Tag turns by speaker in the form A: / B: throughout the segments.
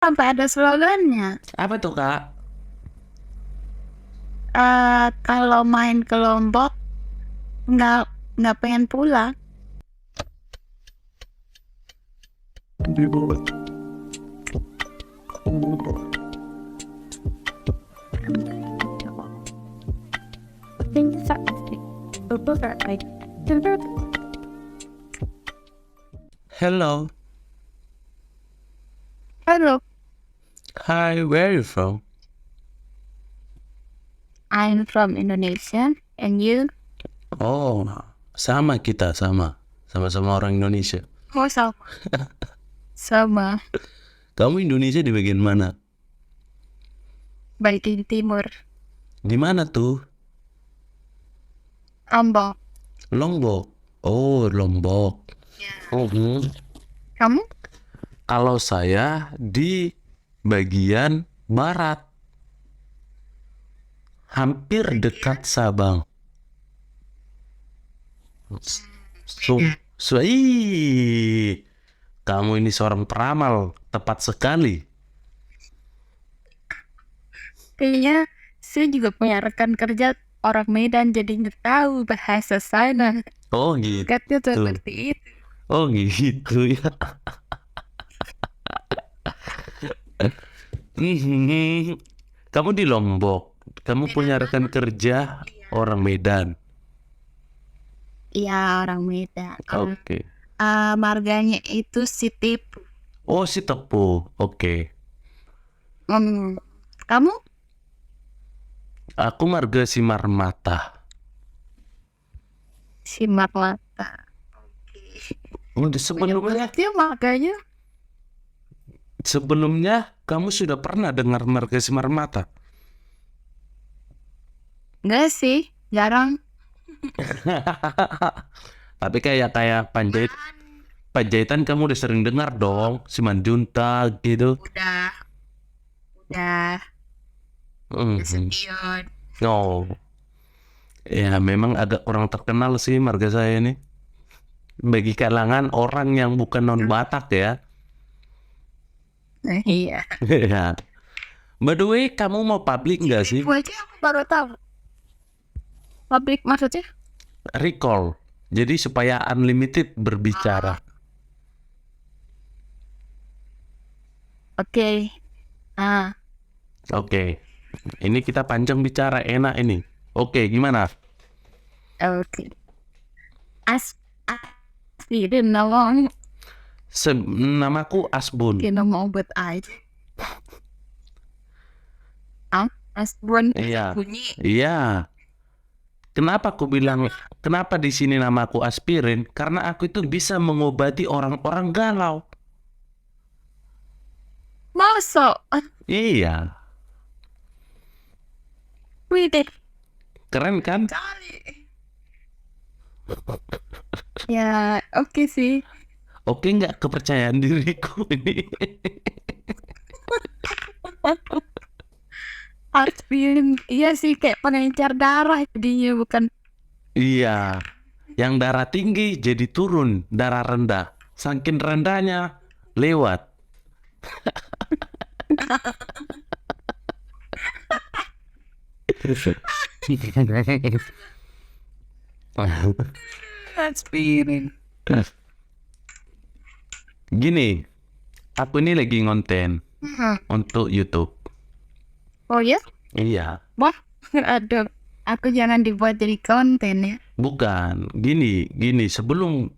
A: Sampai ada slogannya.
B: Apa tuh, Kak?
A: Kalau main ke Lombok nggak nggak pengen pulang.
B: Hello.
A: Halo,
B: Hi, where are you from?
A: I'm from Indonesia, and you?
B: Oh, sama kita, sama-sama orang Indonesia.
A: Oh, sama. Sama,
B: Kamu Indonesia di bagian mana?
A: bagian timur.
B: Di mana tuh?
A: Lombok.
B: Lombok. Oh, Lombok. Mhm.
A: Kamu?
B: Kalau saya di bagian barat, hampir dekat Sabang. Ih, kamu ini seorang peramal, tepat sekali.
A: Kayaknya saya juga punya rekan kerja orang Medan, jadi nggak tahu bahasa sana.
B: Oh gitu.
A: Katanya seperti itu.
B: Oh gitu ya. Kamu di Lombok, kamu punya rekan kerja orang Medan.
A: Iya, orang Medan.
B: Oke.
A: Marganya itu Sitipu.
B: Oh, si Tepu. Oke.
A: Kamu?
B: Aku marga Simarmata.
A: Simarmata.
B: Sebelumnya,
A: Dia marganya?
B: sebelumnya kamu sudah pernah dengar marga Simarmata?
A: Enggak sih, jarang.
B: Tapi kayak Panjaitan kamu udah sering dengar dong, Simanjuntak gitu.
A: Udah Nasution.
B: Oh, ya memang agak kurang terkenal sih marga saya ini. Bagi kalangan orang yang bukan non Batak ya.
A: Iya.
B: Ya. By the way, kamu mau public nggak sih?
A: Itu aja aku baru tahu. Public maksudnya?
B: Recall. Jadi supaya unlimited berbicara.
A: Oke.
B: Oke. Ini kita panjang bicara, enak ini. Oke, gimana?
A: Oke. Asli nama
B: Namaku Asbun.
A: nama obat aja. Asbun.
B: Iya.
A: Bunyi.
B: Iya. Kenapa di sini namaku aspirin? Karena aku itu bisa mengobati orang-orang galau.
A: Masa?
B: Iya.
A: Wih deh.
B: Keren kan?
A: Ya, oke sih.
B: Oke nggak kepercayaan diriku ini?
A: Aspirin. Iya sih, kayak pengencer darah jadinya, bukan.
B: Iya. Yang darah tinggi jadi turun, darah rendah. Saking rendahnya lewat.
A: Aspirin.
B: Gini, aku ini lagi ngonten untuk YouTube.
A: Oh ya?
B: Iya.
A: Wah, aduh. Aku jangan dibuat jadi konten ya.
B: Bukan, gini, sebelum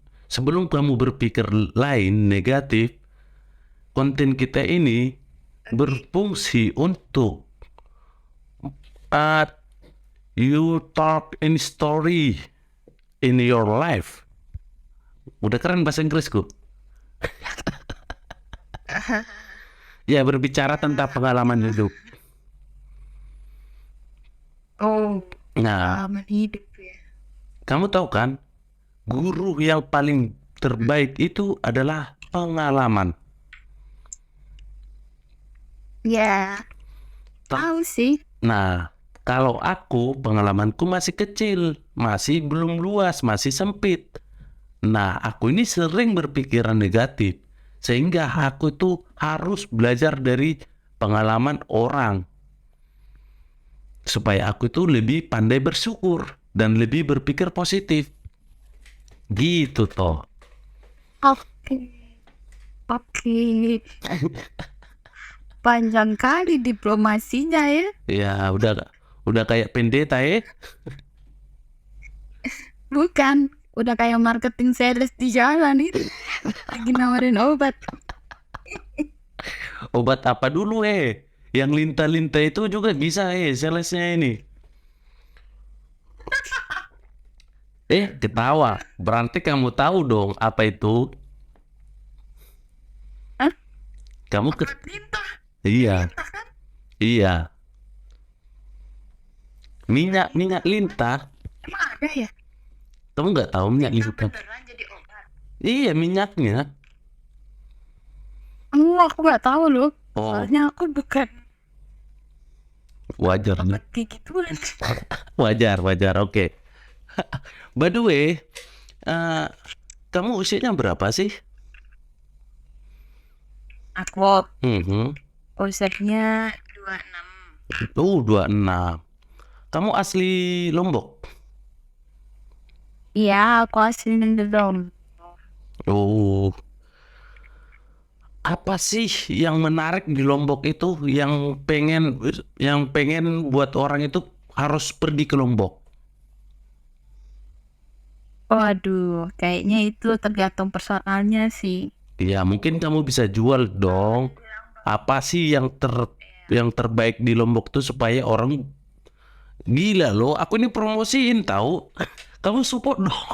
B: kamu berpikir lain negatif, konten kita ini berfungsi untuk you talk in story in your life. Udah keren bahasa Inggrisku. Ya, berbicara tentang pengalaman hidup.
A: Oh,
B: Nah,
A: pengalaman hidup ya.
B: kamu tahu kan, guru yang paling terbaik itu adalah pengalaman.
A: Ya, tahu sih.
B: Nah, kalau aku, pengalamanku masih kecil, masih belum luas, masih sempit. Nah, aku ini sering berpikiran negatif. Sehingga aku tuh harus belajar dari pengalaman orang. Supaya aku tuh lebih pandai bersyukur dan lebih berpikir positif. Gitu toh.
A: Oke, oke. Panjang kali diplomasinya ya.
B: Ya udah kayak pendeta ya.
A: Bukan, udah kayak marketing sales di jalan itu. Lagi nawarin obat.
B: Obat apa dulu Yang lintah-lintah itu juga bisa salesnya ini. Ketawa. Berarti kamu tahu dong apa itu?
A: Hah?
B: Kamu
A: Obat lintah.
B: Iya,
A: Lintah kan?
B: iya. Minyak lintah.
A: Emang ada ya?
B: Kamu nggak tahu minyak
A: Lintah
B: lintah?
A: beneran jadi obat.
B: Iya, minyaknya.
A: Aku nggak tahu loh.
B: Oh,
A: Soalnya aku bukan
B: wajar.
A: obat kayak gituan.
B: Wajar. Oke. By the way, eh, kamu usianya berapa sih?
A: Aku
B: Mhm.
A: usianya 26.
B: 26. Kamu asli Lombok?
A: Iya, aku asli Ngendong.
B: Oh, apa sih yang menarik di Lombok itu yang pengen buat orang itu harus pergi ke Lombok?
A: Waduh, kayaknya itu tergantung personalnya sih.
B: Ya, mungkin kamu bisa jual dong. Apa sih yang terbaik di Lombok tuh supaya orang gila loh. Aku ini promosiin tahu. Kamu support dong.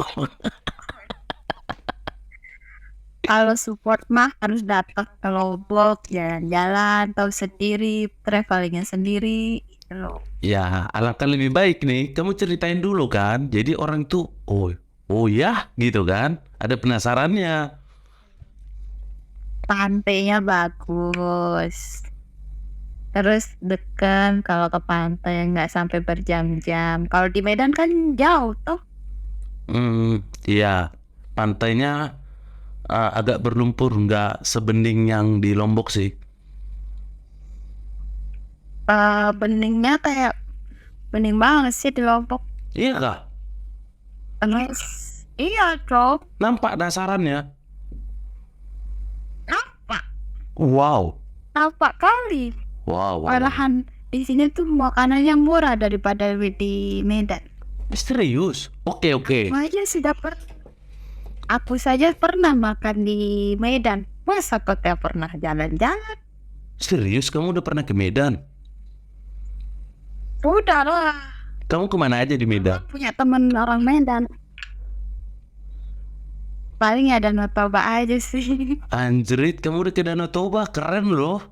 A: Kalau support mah harus datang ke Lombok, jalan-jalan, tahu sendiri, travelingnya sendiri, gitu loh.
B: Ya, alangkah lebih baik nih. Kamu ceritain dulu kan. Jadi orang tuh, oh ya, gitu kan. Ada penasarannya.
A: Pantainya bagus. Terus deket kalau ke pantai nggak sampai berjam-jam. Kalau di Medan kan jauh tuh.
B: Iya. Pantainya agak berlumpur, nggak sebening yang di Lombok sih.
A: Beningnya kayak bening banget sih di Lombok.
B: Iya kah?
A: Terus iya dong.
B: Nampak dasarannya.
A: Nampak,
B: Wow.
A: nampak kali.
B: Wow.
A: Malahan di sini tuh makanannya murah daripada di Medan.
B: Serius? Oke.
A: Aku saja pernah makan di Medan. Masa kau tidak pernah jalan-jalan?
B: Serius, kamu udah pernah ke Medan?
A: Udah lah.
B: Kamu kemana aja di Medan?
A: Aku punya temen orang Medan. Paling ada Toba aja sih.
B: Anjrit, kamu udah ke Danau Toba, keren loh.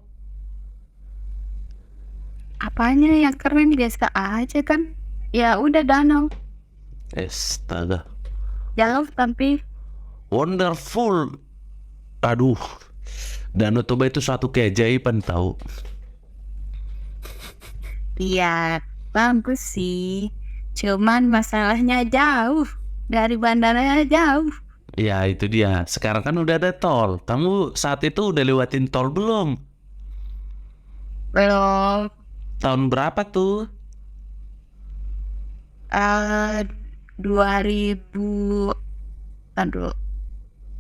A: Apanya yang keren, biasa aja kan. Ya udah danau.
B: Astaga.
A: Jauh tapi
B: Wonderful. Aduh. Danau Toba itu suatu keajaiban tahu.
A: iya bagus sih. Cuman masalahnya jauh. Dari bandaranya jauh.
B: Ya itu dia. Sekarang kan udah ada tol. Kamu saat itu udah lewatin tol belum?
A: Belum.
B: Tahun berapa tuh?
A: 2000 aduh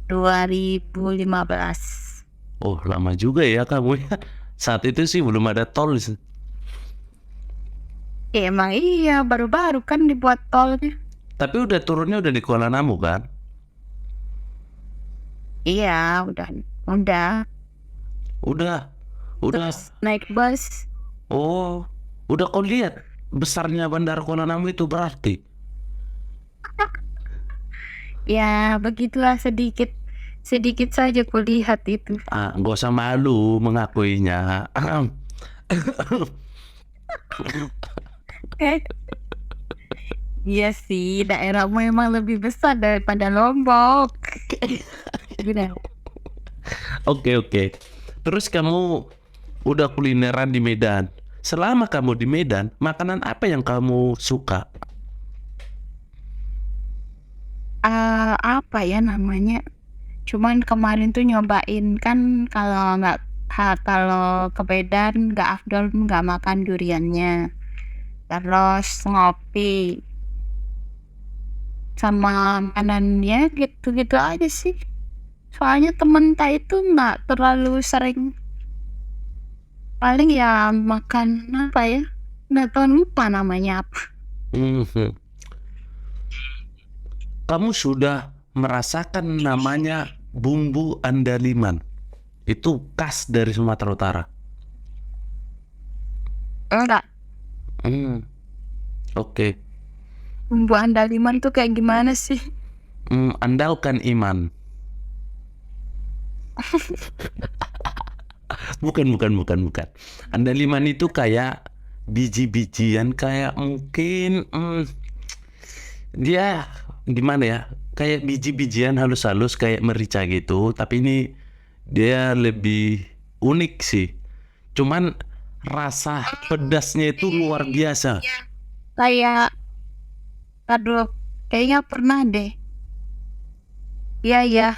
A: 2015.
B: Oh, lama juga ya kamu ya. Saat itu sih belum ada tol.
A: Emang iya, baru-baru kan dibuat tolnya.
B: Tapi udah turunnya udah di Kuala Namu kan?
A: Iya, udah.
B: Udah.
A: Terus naik bus.
B: Oh, udah kau lihat besarnya Bandara Kuala Namu itu berarti?
A: Ya, begitulah sedikit saja kulihat itu.
B: Nggak usah malu mengakuinya.
A: Iya sih, daerahmu emang lebih besar daripada Lombok. Gila.
B: Oke. Terus kamu udah kulineran di Medan. Selama kamu di Medan, makanan apa yang kamu suka?
A: Apa ya namanya? Cuman kemarin tuh nyobain kan kalau ke Medan nggak afdol nggak makan duriannya. Terus ngopi sama makanannya gitu-gitu aja sih. Soalnya temen tak itu nggak terlalu sering, paling ya makan apa ya, nggak tahu, lupa namanya apa.
B: Mhm. Kamu sudah merasakan namanya bumbu andaliman? Itu khas dari Sumatera Utara.
A: Enggak,
B: Hmm, oke.
A: bumbu andaliman tuh kayak gimana sih?
B: Andalkan iman. Bukan. Andaliman itu kayak biji-bijian, kayak mungkin dia gimana ya? Kayak biji-bijian halus-halus kayak merica gitu, tapi ini dia lebih unik sih. Cuman rasa pedasnya itu luar biasa.
A: Kayak, aduh, kayaknya pernah deh. Iya,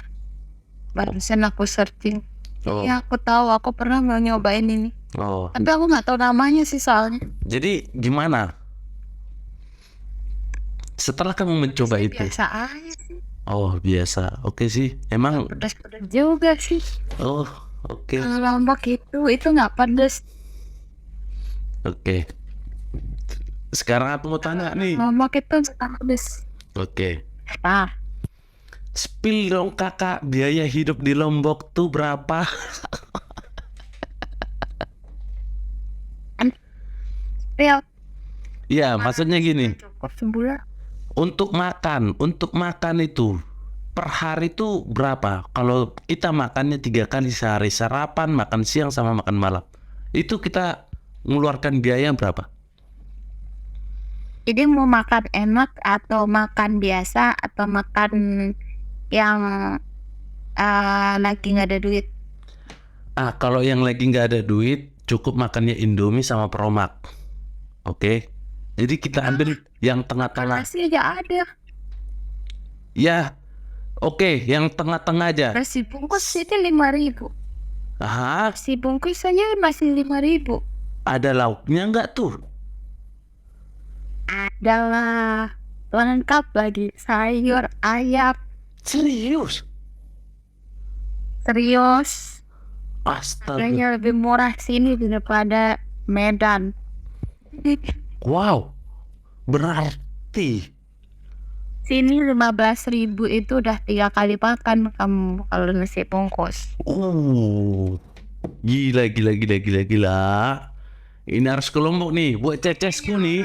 A: barusan aku searching.
B: Oh,
A: Ya aku tahu, aku pernah mau nyobain ini.
B: oh.
A: Tapi aku nggak tahu namanya sih soalnya.
B: Jadi gimana? Setelah kamu mencoba
A: Pedasnya
B: itu?
A: biasa aja sih.
B: Oh, biasa. Oke sih. Emang
A: Pedas-pedas juga sih.
B: oh, oke.
A: Kalau Lombok itu nggak pedas.
B: Oke. Sekarang aku mau tanya nih.
A: Lombok itu nggak pedas.
B: Oke.
A: Nah,
B: Spill dong kakak, biaya hidup di Lombok tuh berapa?
A: real
B: Ya, maksudnya gini.
A: cukup sebulan.
B: Untuk makan itu per hari tuh berapa? Kalau kita makannya 3 kali sehari, sarapan, makan siang, sama makan malam, itu kita mengeluarkan biaya berapa?
A: Jadi mau makan enak atau makan biasa atau makan yang lagi nggak ada duit?
B: Kalau yang lagi nggak ada duit, cukup makannya Indomie sama Promak. Oke. Jadi kita ambil yang tengah-tengah.
A: Nasi aja ada.
B: Ya, oke, yang tengah-tengah aja.
A: Nasi bungkus itu 5.000.
B: Ah,
A: Nasi bungkus aja masih 5.000.
B: ada lauknya nggak tuh?
A: Adalah lengkap lagi, sayur, ayam,
B: Serius?
A: serius.
B: Astaga.
A: Harganya lebih murah sini daripada Medan.
B: Wow. Berarti
A: Sini 15.000 itu udah 3 kali makan kamu kalau nasi bungkus.
B: Gila. Ini harus ke Lombok nih, buat cecesku nih.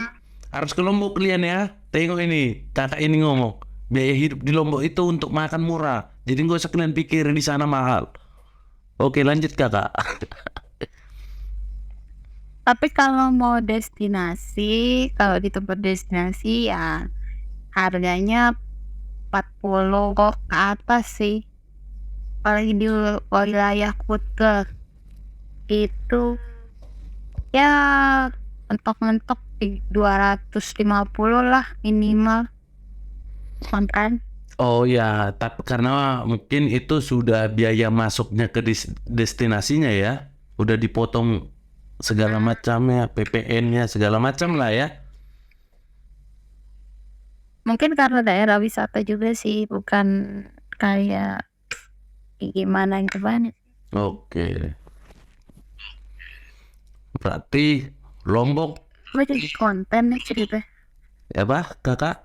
B: Harus ke Lombok kalian ya. Tengok ini, kakak ini ngomong. Biaya hidup di Lombok itu untuk makan murah. Jadi nggak usah kalian pikir di sana mahal. Oke, lanjut kakak.
A: Tapi kalau mau destinasi, kalau di tempat destinasi ya harganya 40 kok ke atas sih. Apalagi di wilayah Kuta itu ya mentok-mentok 250 lah minimal makan.
B: Oh ya, tapi karena mungkin itu sudah biaya masuknya ke destinasinya ya. Udah dipotong segala macamnya, PPN-nya segala macam lah ya.
A: Mungkin karena daerah wisata juga sih, bukan kayak gimana.
B: Oke. Berarti Lombok
A: Gue jadi konten nih cerita.
B: ya bah kakak?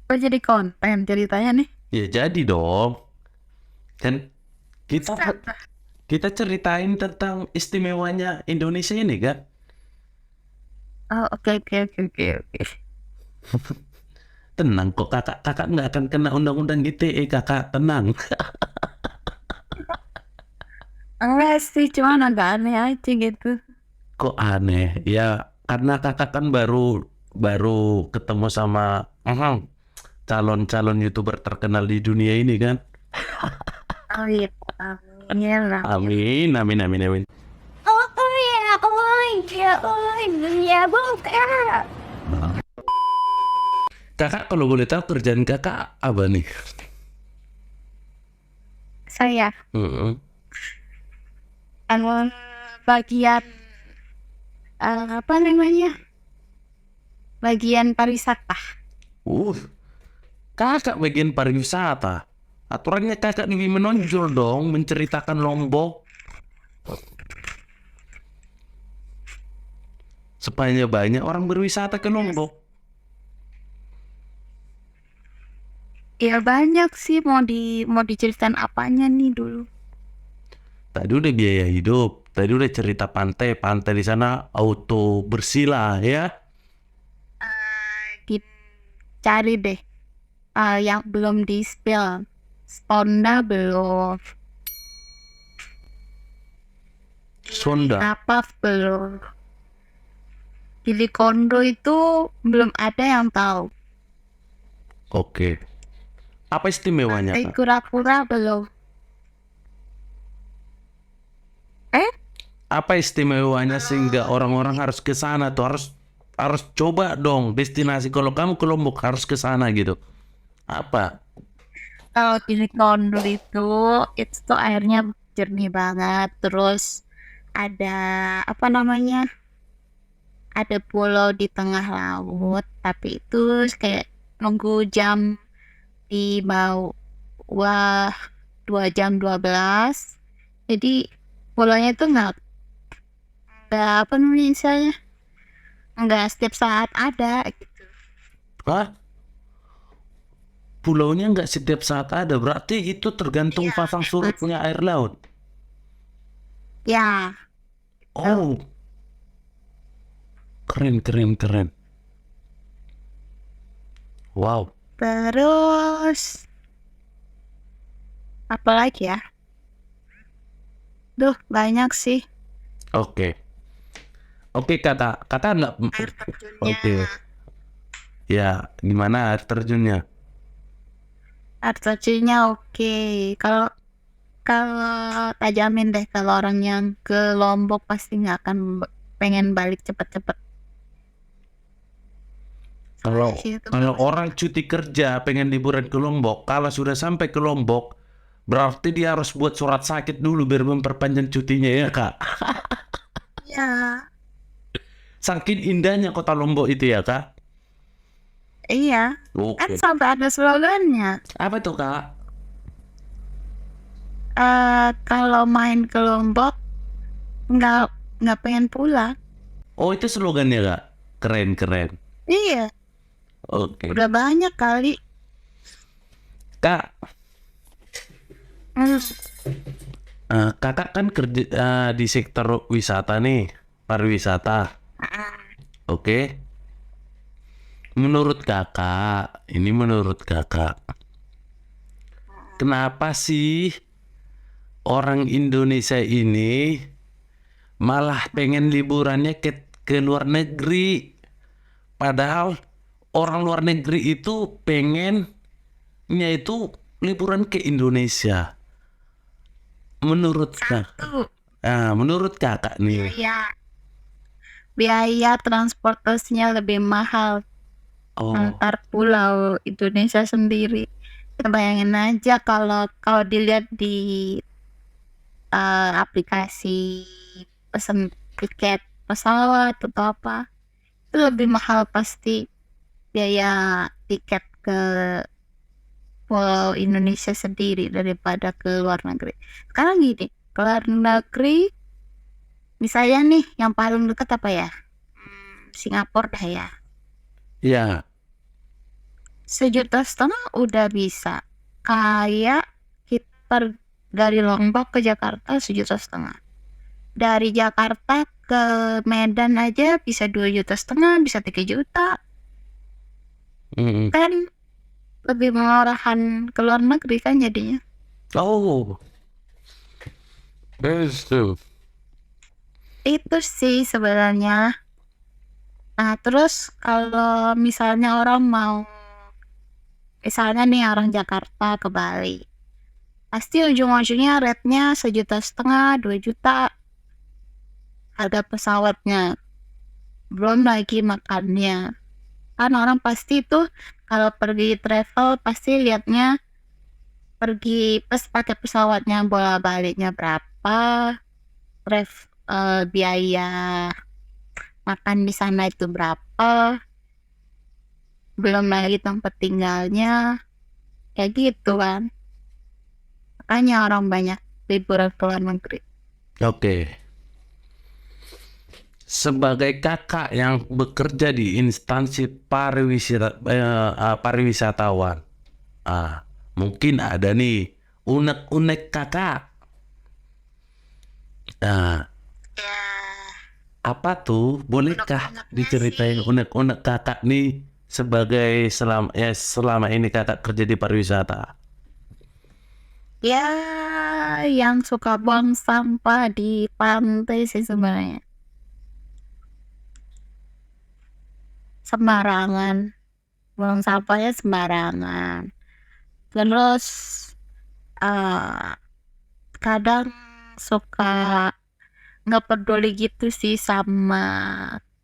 A: Gue jadi konten ceritanya nih.
B: Ya jadi dong. Kan kita ceritain tentang istimewanya Indonesia ini kan.
A: Oh, oke.
B: Tenang kok kakak nggak akan kena undang-undang ITE kakak, tenang.
A: Enggak sih, cuman agak aneh aja gitu.
B: Kok aneh? Ya karena kakak kan baru ketemu sama calon-calon YouTuber terkenal di dunia ini kan.
A: Oh iya, amin lah.
B: Amin.
A: Ya bukan.
B: Kakak kalau boleh tahu kerjaan kakak apa nih?
A: saya.
B: Mm-mm.
A: Kalau bagian apa namanya? Bagian pariwisata.
B: Uh, kakak bagian pariwisata. Aturannya kakak lebih menonjol dong, menceritakan Lombok supaya banyak orang berwisata ke Lombok.
A: Ya banyak sih, mau diceritain apanya nih dulu.
B: Tadi udah biaya hidup, tadi udah cerita pantai, pantai di sana auto bersila ya.
A: Kita cari deh yang belum di spill. Sponda belum,
B: Sonda.
A: Napak belum, Gili Kondo itu belum ada yang tahu.
B: Oke. Apa istimewanya, Kak?
A: Kura-kura belum. Eh?
B: Apa istimewanya sehingga orang-orang harus ke sana tuh, harus coba dong destinasi. Kalau kamu ke Lombok harus ke sana gitu. Apa?
A: Kalau Gili Kondo itu tuh airnya jernih banget. Terus ada apa namanya? Ada pulau di tengah laut, tapi itu kayak nunggu jam di bawah 2 jam 12. Jadi pulaunya itu nggak apa namanya istilahnya, nggak setiap saat ada gitu.
B: Hah? Pulaunya nggak setiap saat ada, berarti itu tergantung
A: Iya,
B: pasang surutnya air laut.
A: ya.
B: Oh, keren, keren, keren. Wow.
A: Terus apa lagi ya? Duh, banyak sih.
B: Oke. Oke, kakak nggak.
A: Air terjunnya.
B: Oke. Ya, gimana air terjunnya?
A: Air terjunnya oke. Kalau kalau tak jamin deh kalau orang yang ke Lombok pasti nggak akan pengen balik cepet-cepet.
B: Kalau
A: Sih, itu
B: kalau
A: bagus.
B: orang cuti kerja pengen liburan ke Lombok, kalau sudah sampai ke Lombok, berarti dia harus buat surat sakit dulu biar memperpanjang cutinya ya, Kak.
A: Ya,
B: Saking indahnya kota Lombok itu ya, Kak.
A: iya. Kan
B: Oke.
A: sampai ada slogannya.
B: Apa tuh, Kak?
A: Kalau main ke Lombok nggak nggak pengen pulang.
B: Oh, itu slogannya, Kak. Keren, keren.
A: Iya,
B: Oke.
A: udah banyak kali.
B: Kak,
A: Hmm,
B: kakak kan kerja di sektor wisata nih, pariwisata. Oke. Menurut kakak, kenapa sih orang Indonesia ini malah pengen liburannya ke luar negeri? Padahal orang luar negeri itu pengennya itu liburan ke Indonesia.
A: satu,
B: Menurut kakak nih.
A: biaya transportasinya lebih mahal
B: Oh,
A: antar pulau Indonesia sendiri. Bayangin aja kalau kalau dilihat di aplikasi pesen tiket pesawat atau apa, itu lebih mahal pasti biaya tiket ke pulau Indonesia sendiri daripada ke luar negeri. Sekarang gini, ke luar negeri misalnya nih yang paling dekat apa ya? Singapura dah ya.
B: ya.
A: 1,5 juta udah bisa. Kayak kita dari Lombok ke Jakarta 1,5 juta. Dari Jakarta ke Medan aja bisa 2,5 juta, bisa 3 juta.
B: Mm-mm.
A: Kan lebih murahan ke luar negeri kan jadinya.
B: Oh, itu.
A: Itu sih sebenarnya. Nah, terus kalau misalnya orang mau, misalnya nih orang Jakarta ke Bali, pasti ujung-ujungnya rate-nya 1,5 juta, 2 juta harga pesawatnya. Belum lagi makannya. Kan orang pasti tuh kalau pergi travel pasti liatnya pergi pas pakai pesawatnya bola-baliknya berapa, biaya makan di sana itu berapa, belum lagi tempat tinggalnya, kayak gitu kan. Makanya orang banyak liburan ke luar negeri.
B: Oke. Sebagai kakak yang bekerja di instansi pariwisatawan, mungkin ada nih unek-unek kakak. Nah,
A: Ya,
B: apa tuh? Bolehkah
A: unek-uneknya
B: diceritain
A: sih,
B: unek-unek kakak nih sebagai selama ini kakak kerja di pariwisata?
A: ya yang suka buang sampah di pantai sih sebenarnya. Sembarangan, buang sampahnya sembarangan. Terus eh kadang suka nggak peduli gitu sih sama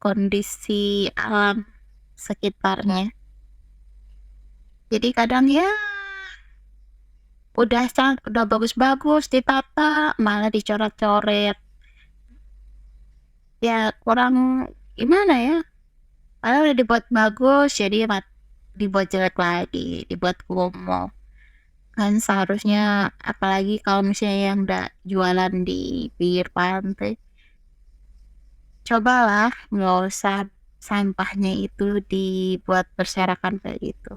A: kondisi alam sekitarnya. Jadi kadang ya udah bagus-bagus ditata malah dicoret-coret. Ya kurang gimana ya? Padahal udah dibuat bagus jadi dibuat jelek lagi, dibuat kumuh. Kan seharusnya apalagi kalau misalnya yang udah jualan di pinggir pantai, cobalah nggak usah sampahnya itu dibuat berserakan kayak gitu.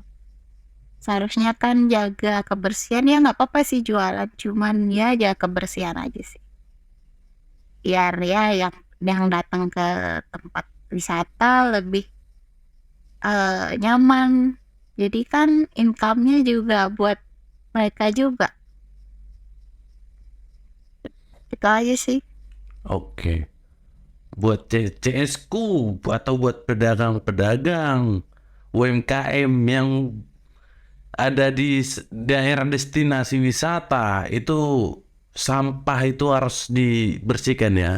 A: Seharusnya kan jaga kebersihan, ya nggak apa-apa sih jualan, cuman ya jaga kebersihan aja sih. Biar ya yang datang ke tempat wisata lebih nyaman. Jadi kan income-nya juga buat mereka juga. Itu aja sih.
B: Oke. Buat CSku atau buat pedagang-pedagang UMKM yang ada di daerah destinasi wisata, itu sampah itu harus dibersihkan ya.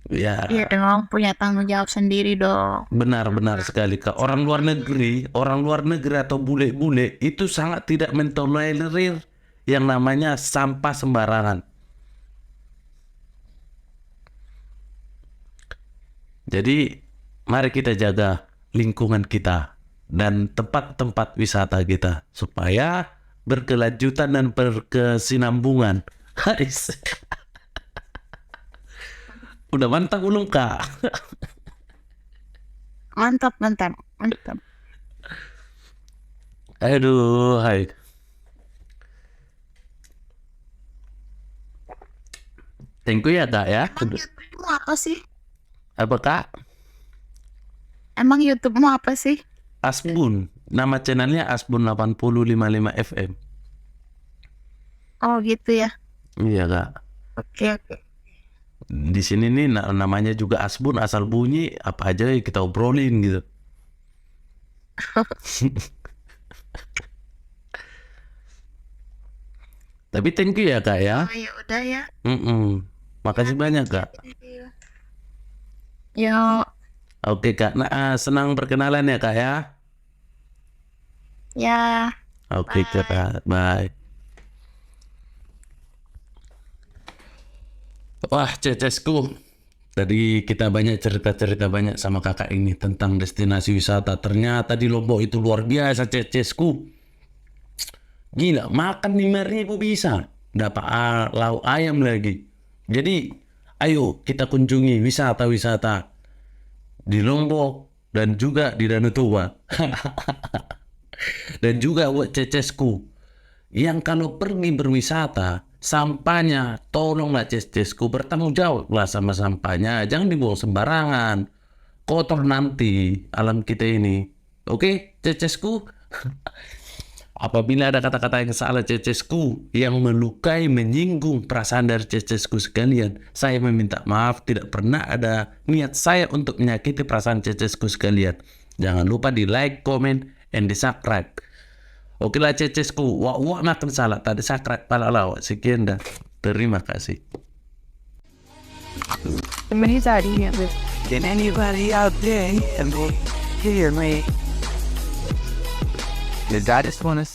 B: Ya,
A: Iya dong, punya tanggung jawab sendiri dong.
B: benar-benar sekali Kak. Orang luar negeri atau bule-bule itu sangat tidak mentolerir yang namanya sampah sembarangan. Jadi mari kita jaga lingkungan kita dan tempat-tempat wisata kita supaya berkelanjutan dan berkesinambungan. Guys, udah mantap belum Kak?
A: Mantap.
B: Aduh, hai. Thank you ya Kak ya.
A: Emang YouTube-mu apa sih?
B: Apa Kak?
A: Emang YouTube-mu apa sih?
B: Asbun. Nama channelnya Asbun 8055 FM.
A: Oh gitu ya.
B: Iya Kak.
A: Oke.
B: Di sini nih namanya juga Asbun, asal bunyi apa aja kita obrolin gitu. Tapi thank you ya Kak ya.
A: Oh ya udah ya.
B: Makasih banyak Kak.
A: Yo,
B: Oke Kak. Nah, senang berkenalan ya Kak ya.
A: ya.
B: Oke
A: Bye.
B: Kak. Bye. Wah, Cecesku. Tadi kita banyak cerita-cerita banyak sama kakak ini tentang destinasi wisata. Ternyata di Lombok itu luar biasa, Cecesku. Gila, makan 5.000 bisa. Dapat lauk ayam lagi. Jadi, ayo kita kunjungi wisata-wisata di Lombok dan juga di Danau Toba. Dan juga buat Cecesku yang kalau pergi berwisata, sampahnya tolonglah Cecesku bertanggung jawablah sama sampahnya. Jangan dibuang sembarangan. Kotor nanti alam kita ini. Oke, Cecesku? Apabila ada kata-kata yang salah Cecesku yang melukai, menyinggung perasaan dari Cecesku sekalian, saya meminta maaf. Tidak pernah ada niat saya untuk menyakiti perasaan Cecesku sekalian. Jangan lupa di like, comment, and di subscribe. Oke lah Cecesku, wak makan salah, tadi subscribe pala lawak. Sekian dah. Terima kasih.
C: Many ideas. Can anybody out there and hear me? Because I just want to